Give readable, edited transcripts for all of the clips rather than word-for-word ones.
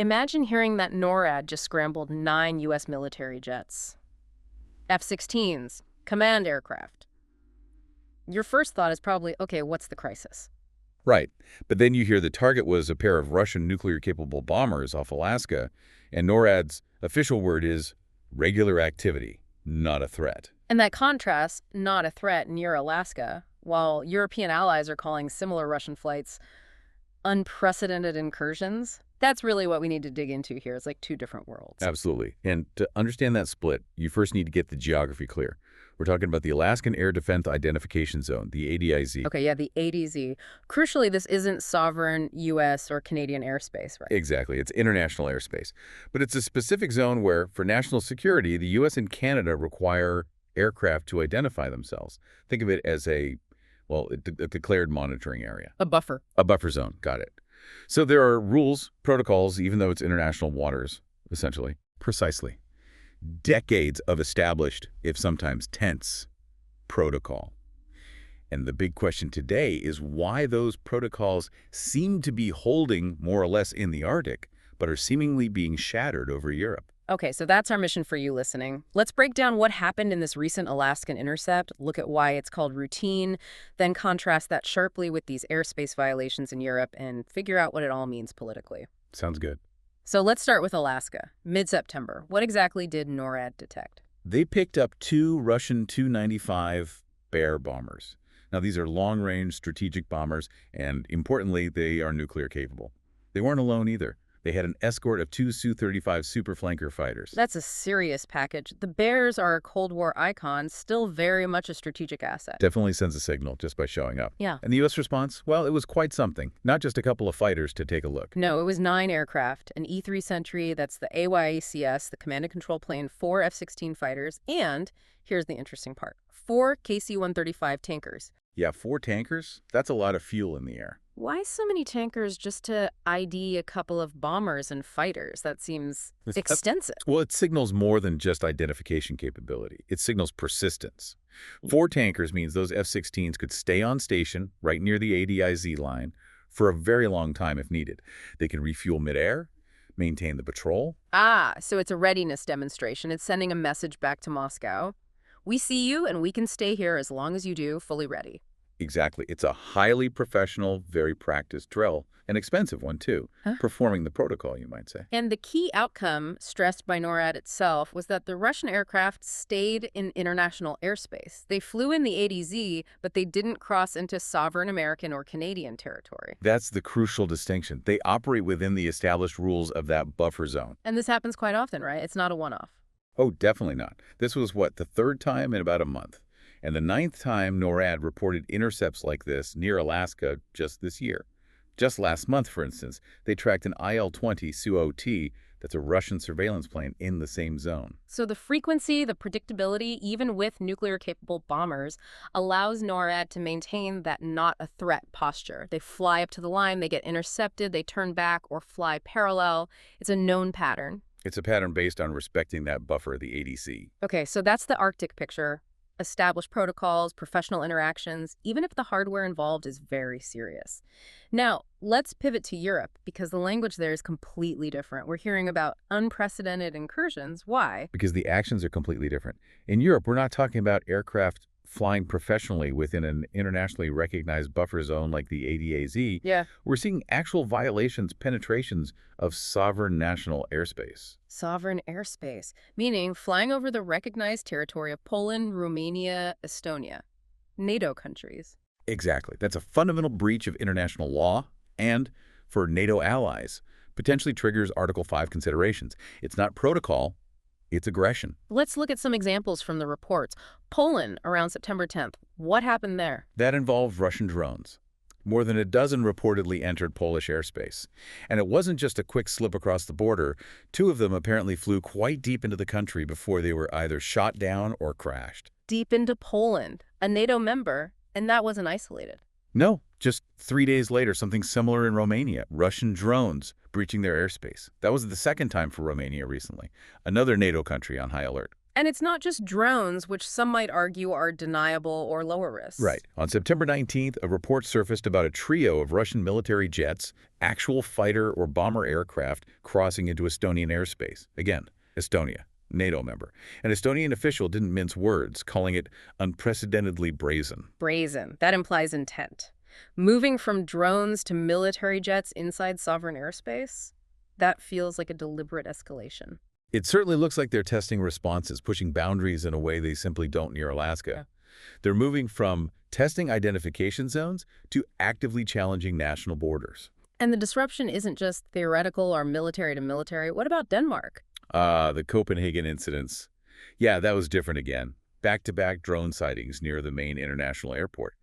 Imagine hearing that NORAD just scrambled 9 U.S. military jets. F-16s, command aircraft. Your first thought is probably, okay, what's the crisis? Right. But then you hear the target was a pair of Russian nuclear-capable bombers off Alaska, and NORAD's official word is regular activity, not a threat. And that contrasts, not a threat near Alaska, while European allies are calling similar Russian flights unprecedented incursions. That's really what we need to dig into here. It's like two different worlds. Absolutely. And to understand that split, you first need to get the geography clear. We're talking about the Alaskan Air Defense Identification Zone, the ADIZ. Okay, yeah, the ADZ. Crucially, this isn't sovereign U.S. or Canadian airspace, right? Exactly. It's international airspace. But it's a specific zone where, for national security, the U.S. and Canada require aircraft to identify themselves. Think of it as a declared monitoring area. A buffer. A buffer zone. Got it. So there are rules, protocols, even though it's international waters, essentially. Precisely. Decades of established, if sometimes tense, protocol. And the big question today is why those protocols seem to be holding more or less in the Arctic, but are seemingly being shattered over Europe. Okay, so that's our mission for you listening. Let's break down what happened in this recent Alaskan intercept, look at why it's called routine, then contrast that sharply with these airspace violations in Europe and figure out what it all means politically. Sounds good. So let's start with Alaska. Mid-September, what exactly did NORAD detect? They picked up 2 Russian Tu-95 Bear bombers. Now, these are long-range strategic bombers, and importantly, they are nuclear capable. They weren't alone either. They had an escort of 2 Su-35 Super Flanker fighters. That's a serious package. The Bears are a Cold War icon, still very much a strategic asset. Definitely sends a signal just by showing up. Yeah. And the U.S. response? Well, it was quite something. Not just a couple of fighters to take a look. No, it was 9 aircraft, an E-3 Sentry, that's the AYACS, the command and control plane, 4 F-16 fighters, and, here's the interesting part, 4 KC-135 tankers. Yeah, 4 tankers? That's a lot of fuel in the air. Why so many tankers just to ID a couple of bombers and fighters? That seems extensive. Well, it signals more than just identification capability. It signals persistence. 4 tankers means those F-16s could stay on station right near the ADIZ line for a very long time if needed. They can refuel midair, maintain the patrol. Ah, so it's a readiness demonstration. It's sending a message back to Moscow. We see you and we can stay here as long as you do, fully ready. Exactly. It's a highly professional, very practiced drill, an expensive one too, performing the protocol, you might say. And the key outcome, stressed by NORAD itself, was that the Russian aircraft stayed in international airspace. They flew in the ADZ, but they didn't cross into sovereign American or Canadian territory. That's the crucial distinction. They operate within the established rules of that buffer zone. And this happens quite often, right? It's not a one-off. Oh, definitely not. This was, the 3rd time in about a month. And the 9th time NORAD reported intercepts like this near Alaska just this year. Just last month, for instance, they tracked an IL-20 Su-OT that's a Russian surveillance plane in the same zone. So the frequency, the predictability, even with nuclear-capable bombers, allows NORAD to maintain that not-a-threat posture. They fly up to the line, they get intercepted, they turn back or fly parallel. It's a known pattern. It's a pattern based on respecting that buffer, the ADC. Okay, so that's the Arctic picture. Established protocols, professional interactions, even if the hardware involved is very serious. Now, let's pivot to Europe, because the language there is completely different. We're hearing about unprecedented incursions. Why? Because the actions are completely different. In Europe, we're not talking about aircraft flying professionally within an internationally recognized buffer zone like the ADAZ. Yeah. We're seeing actual violations, penetrations of sovereign national airspace. Sovereign airspace, meaning flying over the recognized territory of Poland, Romania, Estonia, NATO countries. Exactly. That's a fundamental breach of international law and, for NATO allies, potentially triggers Article 5 considerations. It's not protocol, it's aggression. Let's look at some examples from the reports. Poland, around September 10th. What happened there? That involved Russian drones. More than a dozen reportedly entered Polish airspace. And it wasn't just a quick slip across the border. 2 of them apparently flew quite deep into the country before they were either shot down or crashed. Deep into Poland, a NATO member, and that wasn't isolated. No, just 3 days later, something similar in Romania, Russian drones breaching their airspace. That was the 2nd time for Romania recently, another NATO country on high alert. And it's not just drones, which some might argue are deniable or lower Right. risks. On September 19th, a report surfaced about a trio of Russian military jets, actual fighter or bomber aircraft, crossing into Estonian airspace. Again, Estonia, NATO member. An Estonian official didn't mince words, calling it unprecedentedly brazen. Brazen. That implies intent. Moving from drones to military jets inside sovereign airspace? That feels like a deliberate escalation. It certainly looks like they're testing responses, pushing boundaries in a way they simply don't near Alaska. Yeah. They're moving from testing identification zones to actively challenging national borders. And the disruption isn't just theoretical or military to military. What about Denmark? The Copenhagen incidents. Yeah, that was different again. Back-to-back drone sightings near the main international airport.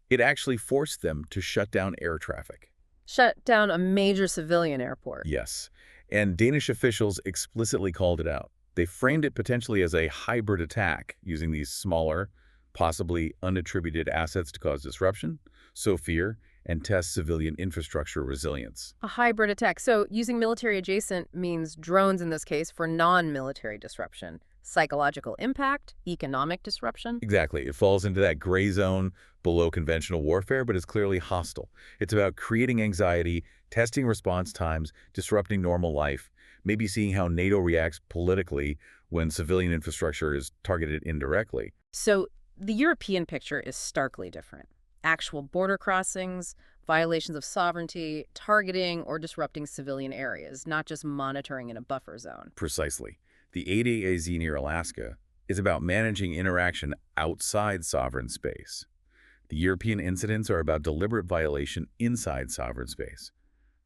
It actually forced them to shut down air traffic. Shut down a major civilian airport. Yes, and Danish officials explicitly called it out. They framed it potentially as a hybrid attack, using these smaller, possibly unattributed assets to cause disruption, sow fear, and test civilian infrastructure resilience. A hybrid attack. So using military adjacent means drones in this case for non-military disruption. Psychological impact, economic disruption. Exactly. It falls into that gray zone below conventional warfare, but is clearly hostile. It's about creating anxiety, testing response times, disrupting normal life, maybe seeing how NATO reacts politically when civilian infrastructure is targeted indirectly. So the European picture is starkly different. Actual border crossings, violations of sovereignty, targeting or disrupting civilian areas, not just monitoring in a buffer zone. Precisely. The ADAZ near Alaska is about managing interaction outside sovereign space. The European incidents are about deliberate violation inside sovereign space.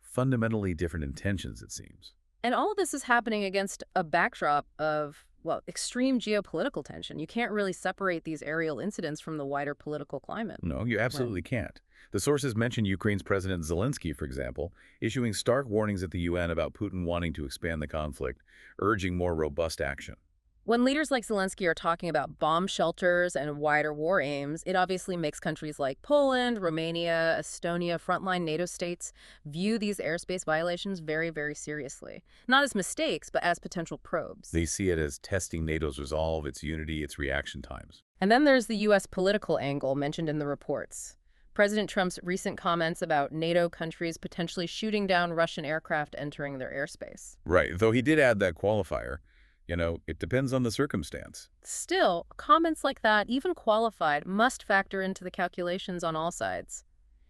Fundamentally different intentions, it seems. And all of this is happening against a backdrop of, well, extreme geopolitical tension. You can't really separate these aerial incidents from the wider political climate. No, you absolutely can't. The sources mention Ukraine's President Zelensky, for example, issuing stark warnings at the UN about Putin wanting to expand the conflict, urging more robust action. When leaders like Zelensky are talking about bomb shelters and wider war aims, it obviously makes countries like Poland, Romania, Estonia, frontline NATO states view these airspace violations very, very seriously. Not as mistakes, but as potential probes. They see it as testing NATO's resolve, its unity, its reaction times. And then there's the U.S. political angle mentioned in the reports. President Trump's recent comments about NATO countries potentially shooting down Russian aircraft entering their airspace. Right, though he did add that qualifier. It depends on the circumstance. Still, comments like that, even qualified, must factor into the calculations on all sides.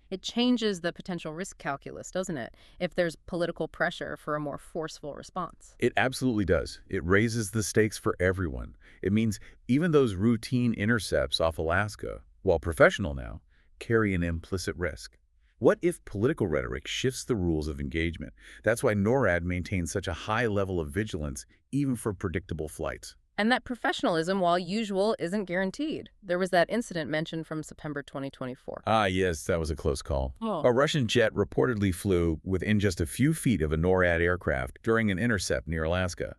It changes the potential risk calculus, doesn't it, if there's political pressure for a more forceful response? It absolutely does. It raises the stakes for everyone. It means even those routine intercepts off Alaska, while professional now, carry an implicit risk. What if political rhetoric shifts the rules of engagement? That's why NORAD maintains such a high level of vigilance, even for predictable flights. And that professionalism, while usual, isn't guaranteed. There was that incident mentioned from September 2024. Ah, yes, that was a close call. Oh. A Russian jet reportedly flew within just a few feet of a NORAD aircraft during an intercept near Alaska.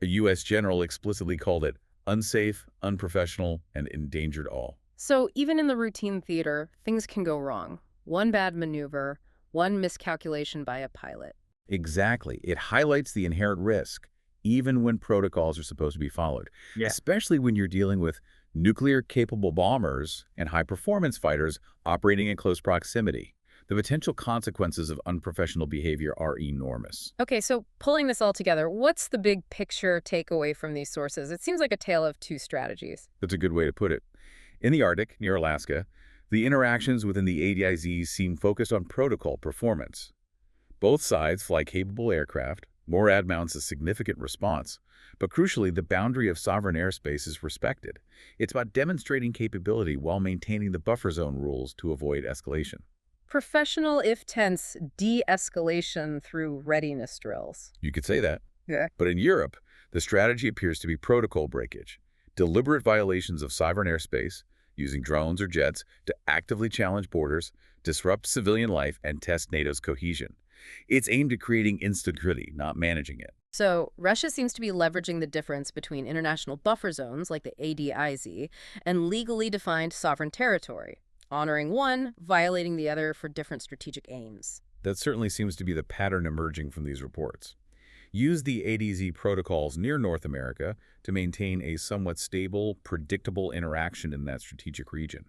A U.S. general explicitly called it unsafe, unprofessional, and endangered all. So even in the routine theater, things can go wrong. One bad maneuver, one miscalculation by a pilot. Exactly. It highlights the inherent risk, even when protocols are supposed to be followed. Yeah. Especially when you're dealing with nuclear-capable bombers and high-performance fighters operating in close proximity. The potential consequences of unprofessional behavior are enormous. Okay, so pulling this all together, what's the big picture takeaway from these sources? It seems like a tale of two strategies. That's a good way to put it. In the Arctic, near Alaska, the interactions within the ADIZs seem focused on protocol performance. Both sides fly capable aircraft. NORAD mounts a significant response. But crucially, the boundary of sovereign airspace is respected. It's about demonstrating capability while maintaining the buffer zone rules to avoid escalation. Professional, if tense, de-escalation through readiness drills. You could say that. Yeah. But in Europe, the strategy appears to be protocol breakage. Deliberate violations of sovereign airspace, using drones or jets to actively challenge borders, disrupt civilian life, and test NATO's cohesion. It's aimed at creating instability, not managing it. So Russia seems to be leveraging the difference between international buffer zones, like the ADIZ, and legally defined sovereign territory, honoring one, violating the other for different strategic aims. That certainly seems to be the pattern emerging from these reports. Use the ADZ protocols near North America to maintain a somewhat stable, predictable interaction in that strategic region.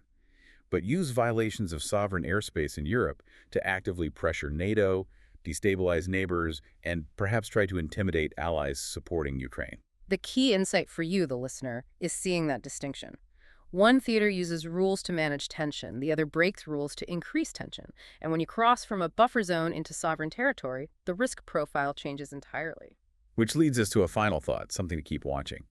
But use violations of sovereign airspace in Europe to actively pressure NATO, destabilize neighbors, and perhaps try to intimidate allies supporting Ukraine. The key insight for you, the listener, is seeing that distinction. One theater uses rules to manage tension, the other breaks rules to increase tension. And when you cross from a buffer zone into sovereign territory, the risk profile changes entirely. Which leads us to a final thought, something to keep watching.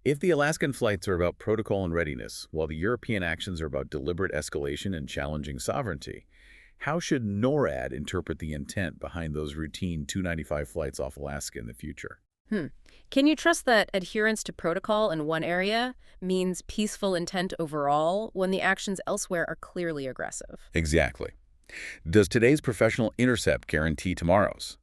If the Alaskan flights are about protocol and readiness, while the European actions are about deliberate escalation and challenging sovereignty, how should NORAD interpret the intent behind those routine 295 flights off Alaska in the future? Can you trust that adherence to protocol in one area means peaceful intent overall when the actions elsewhere are clearly aggressive? Exactly. Does today's professional intercept guarantee tomorrow's?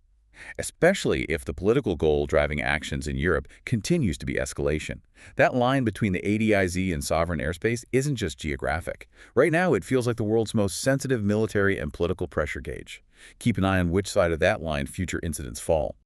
Especially if the political goal driving actions in Europe continues to be escalation. That line between the ADIZ and sovereign airspace isn't just geographic. Right now, it feels like the world's most sensitive military and political pressure gauge. Keep an eye on which side of that line future incidents fall.